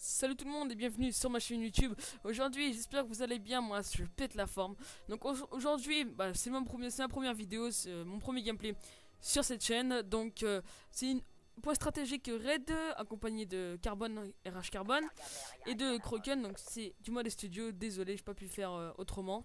Salut tout le monde et bienvenue sur ma chaîne YouTube. Aujourd'hui, j'espère que vous allez bien. Moi, je pète la forme. Donc aujourd'hui, c'est ma première vidéo, c'est mon premier gameplay sur cette chaîne. Donc c'est une point stratégique Raid accompagné de Carbone, RH Carbone et de Kroken. Donc c'est du mode studio. Désolé, j'ai pas pu faire autrement.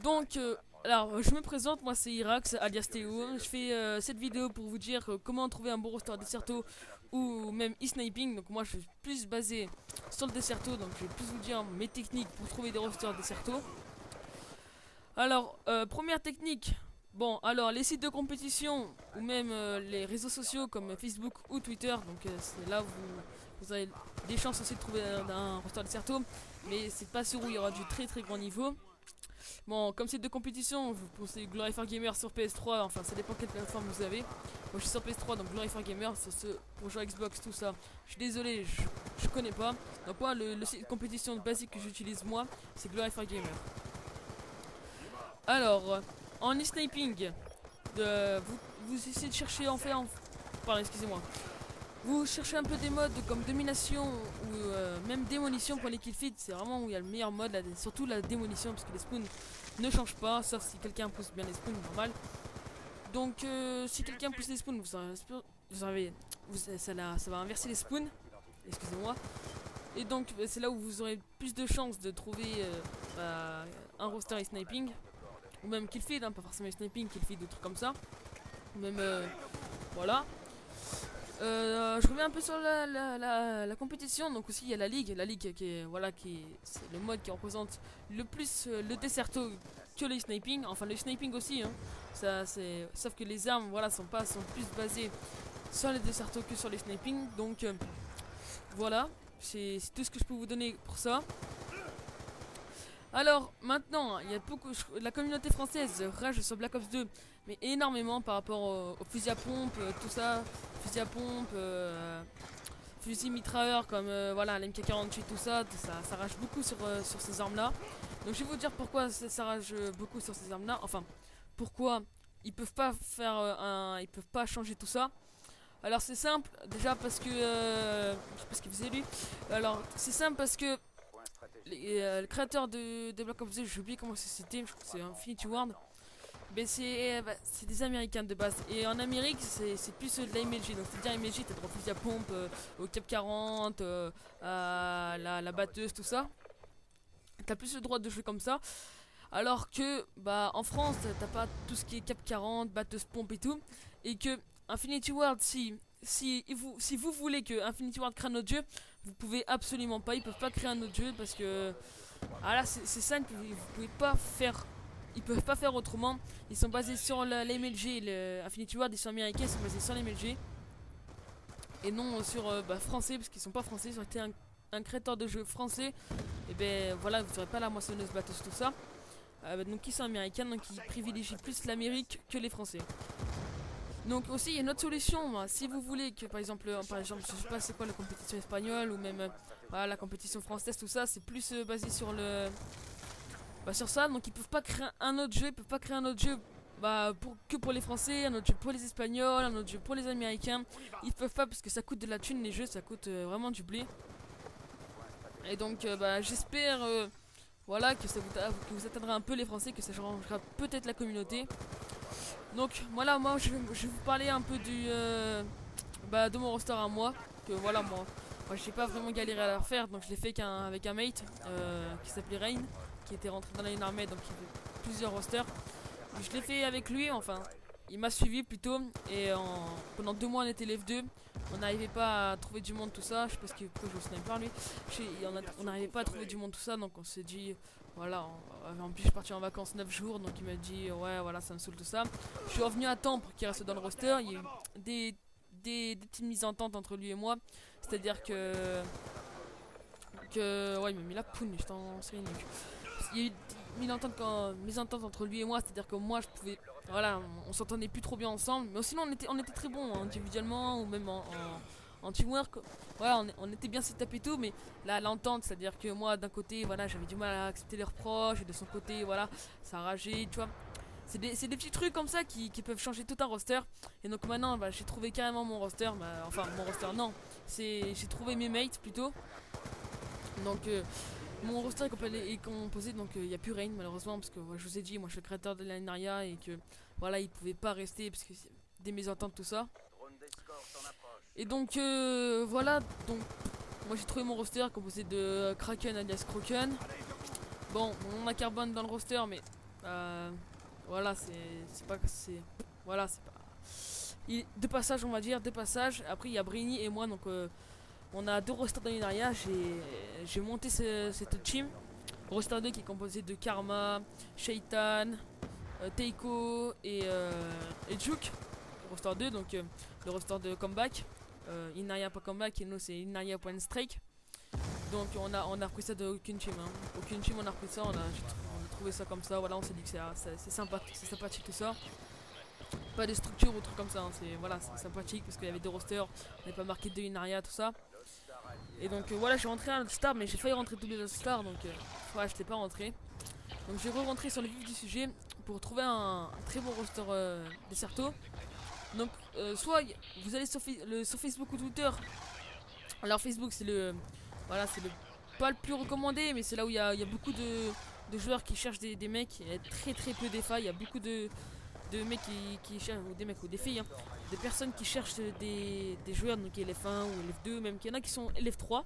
Donc alors, je me présente, moi c'est Irax alias Théo. Je fais cette vidéo pour vous dire comment trouver un bon roster Desserto ou même e-sniping. Donc moi je suis plus basé sur le Desserto, donc je vais plus vous dire mes techniques pour trouver des rosters Desserto. Alors, première technique. Bon, alors les sites de compétition ou même les réseaux sociaux comme Facebook ou Twitter, donc c'est là où vous avez des chances aussi de trouver un roster Desserto, mais c'est pas sûr où il y aura du très très grand niveau. Bon, comme c'est de compétition, vous pensez Glorifier Gamer sur PS3, enfin ça dépend quelle plateforme vous avez. Moi je suis sur PS3, donc Glorifier Gamer, c'est ce pour jouer Xbox, tout ça. Je suis désolé, je connais pas. Donc moi, le site de compétition basique que j'utilise moi, c'est Glorifier Gamer. Alors, en e-sniping, vous essayez de chercher pardon, excusez-moi. Vous cherchez un peu des modes comme domination ou même démolition pour les kill feed, c'est vraiment où il y a le meilleur mode, surtout la démolition parce que les spawns ne changent pas, sauf si quelqu'un pousse bien les spawns, normal. Donc si quelqu'un pousse les spawns, ça va inverser les spawns, excusez-moi. Et donc c'est là où vous aurez plus de chances de trouver un roster et sniping, ou même kill feed, hein, pas forcément sniping, kill feed, des trucs comme ça. Ou même voilà. Je reviens un peu sur la compétition. Donc aussi il y a la ligue qui est c'est le mode qui représente le plus le Desserto que le sniping, enfin le sniping aussi hein. Sauf que les armes sont plus basées sur les Desserto que sur les sniping. Donc voilà, c'est tout ce que je peux vous donner pour ça. Alors maintenant, il y a la communauté française rage sur Black Ops 2, mais énormément par rapport au fusil à pompe, tout ça, fusil à pompe, fusil mitrailleur comme voilà l'MK48, tout ça, ça rage beaucoup sur ces armes-là. Donc je vais vous dire pourquoi ça rage beaucoup sur ces armes-là. Enfin, pourquoi ils peuvent pas ils peuvent pas changer tout ça. Alors c'est simple, déjà parce que je sais pas ce qu'il faisait lui. Alors c'est simple parce que le créateur de Black Ops 2, j'ai oublié comment c'était, je crois que c'est Infinity Ward. Mais c'est des Américains de base. Et en Amérique, c'est plus de la MLG. Donc c'est-à-dire MLG, t'as droit au fusil à pompe, au Cap 40, à la batteuse, tout ça. T'as plus le droit de jouer comme ça. Alors que en France, t'as pas tout ce qui est Cap 40, batteuse pompe et tout. Et que Infinity Ward, si vous voulez que Infinity Ward crée un autre jeu, vous pouvez absolument pas. Ils peuvent pas créer un autre jeu parce que là c'est simple, vous pouvez pas faire. Ils peuvent pas faire autrement. Ils sont basés sur l'MLG, le Infinity Ward, ils sont américains, ils sont basés sur l'MLG et non sur français parce qu'ils sont pas français. Ils ont été un créateur de jeux français. Et ben voilà, vous n'aurez pas la moissonneuse batteuse tout ça. Donc ils sont américains, donc ils privilégient plus l'Amérique que les Français. Donc aussi il y a une autre solution, si vous voulez que par exemple je sais pas c'est quoi la compétition espagnole ou même la compétition française, tout ça c'est plus basé sur sur ça. Donc ils peuvent pas créer un autre jeu, que pour les Français, un autre jeu pour les Espagnols, un autre jeu pour les Américains. Ils peuvent pas parce que ça coûte de la thune, les jeux ça coûte vraiment du blé. Et donc j'espère que que vous atteindra un peu les Français, que ça changera peut-être la communauté. Donc voilà, moi je vais vous parler un peu de mon roster à moi. Que voilà, moi j'ai pas vraiment galéré à la refaire, donc je l'ai fait avec un mate qui s'appelait Rain, qui était rentré dans la armée, donc il fait plusieurs rosters. Je l'ai fait avec lui, enfin il m'a suivi plutôt, et pendant 2 mois on était les 2. On n'arrivait pas à trouver du monde, tout ça. Je sais pas pourquoi je sniper lui. On n'arrivait pas à trouver du monde, tout ça, donc on s'est dit voilà, en plus je suis parti en vacances 9 jours, donc il m'a dit ouais voilà ça me saoule tout ça. Je suis revenu à temps pour qu'il reste dans le roster. Il y a eu des petites mises en tente entre lui et moi. C'est à dire que ouais il m'a mis la poune, j'étais en série nuque. Il y a eu mise en tente entre lui et moi, c'est à dire que moi je pouvais voilà, on s'entendait plus trop bien ensemble, mais sinon on était très bons hein, individuellement ou même en teamwork. Voilà, on était bien set up et tout, mais là l'entente, c'est à dire que moi d'un côté voilà j'avais du mal à accepter les reproches, et de son côté voilà ça rageait, tu vois. C'est des petits trucs comme ça qui peuvent changer tout un roster. Et donc maintenant j'ai trouvé carrément mon roster, enfin mon roster non, j'ai trouvé mes mates plutôt. Donc mon roster est composé, donc il n'y a plus Rain malheureusement, parce que je vous ai dit, moi je suis le créateur de la Narya et que voilà, il pouvait pas rester parce que c'est des mésententes tout ça. Et donc voilà, donc moi j'ai trouvé mon roster composé de Kraken alias Kroken. Bon, on a Carbone dans le roster, mais voilà, c'est pas voilà, c'est pas de passage, on va dire, de passage. Après il y a Brini et moi, donc on a deux rosters dans l'Inaria. J'ai monté cette team. Roster 2 qui est composé de Karma, Shaitan, Teiko et Juke. Roster 2, donc le roster de comeback. Inaria pas comeback, et nous c'est Inaria point strike. Donc on a repris ça de aucune team. Hein. Aucune team, on a repris ça, on a trouvé ça comme ça. Voilà, on s'est dit que c'est sympathique tout ça. Pas de structure ou truc comme ça. Hein. C'est sympathique parce qu'il y avait deux rosters. On n'est pas marqué de Inaria, tout ça. Et donc voilà, je suis rentré à Star, mais j'ai failli rentrer tous les Star, donc voilà, je n'étais pas rentré. Donc j'ai re-rentré sur le vif du sujet pour trouver un très bon roster Desserto. Donc soit vous allez sur Facebook ou Twitter. Alors Facebook c'est le voilà, c'est le pas le plus recommandé, mais c'est là où il y a beaucoup de joueurs qui cherchent des mecs. Il y a très peu des failles. Il y a beaucoup de mecs qui cherchent, ou des mecs ou des filles, hein, des personnes qui cherchent des joueurs, donc LF1 ou LF2, même qu'il y en a qui sont LF3.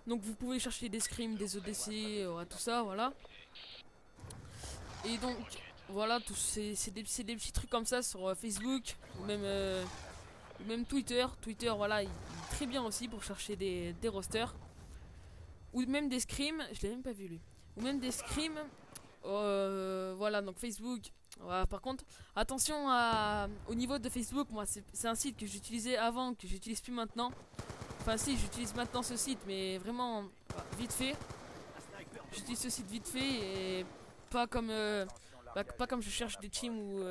Donc vous pouvez chercher des scrims, des ODC, tout ça, voilà. Et donc voilà, c'est des petits trucs comme ça sur Facebook ou même Twitter. Twitter, voilà, il est très bien aussi pour chercher des rosters. Ou même des scrims, je l'ai même pas vu lui. Ou même des scrims, voilà, donc Facebook. Voilà, par contre, attention au niveau de Facebook, moi c'est un site que j'utilisais avant, que j'utilise plus maintenant. Enfin si, j'utilise maintenant ce site, mais vraiment vite fait. J'utilise ce site vite fait et pas comme pas comme je cherche des teams ou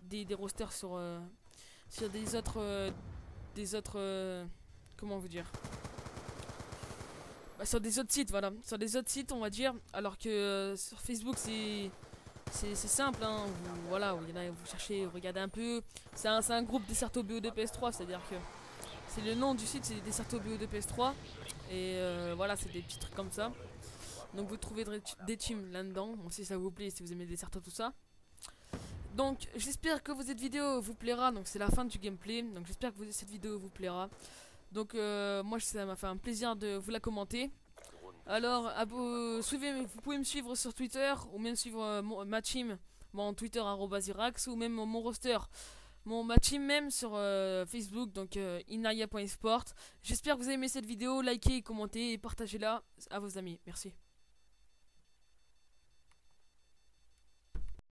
des rosters sur des autres comment vous dire, sur des autres sites, voilà, sur des autres sites on va dire, alors que sur Facebook c'est simple, hein. Voilà, vous cherchez, vous regardez un peu. C'est un groupe Desserto BO2 PS3, c'est à dire que c'est le nom du site, c'est Desserto BO2 PS3. Et voilà, c'est des petits trucs comme ça. Donc vous trouvez des teams là-dedans, bon, si ça vous plaît, si vous aimez Desserto, tout ça. Donc j'espère que cette vidéo vous plaira. Donc c'est la fin du gameplay, donc j'espère que cette vidéo vous plaira. Donc moi ça m'a fait un plaisir de vous la commenter. Alors vous pouvez me suivre sur Twitter, ou même suivre ma team, mon Twitter @irax, ou même mon roster, ma team même sur Facebook, donc inaya.sport. J'espère que vous avez aimé cette vidéo, likez, commentez et partagez-la à vos amis. Merci.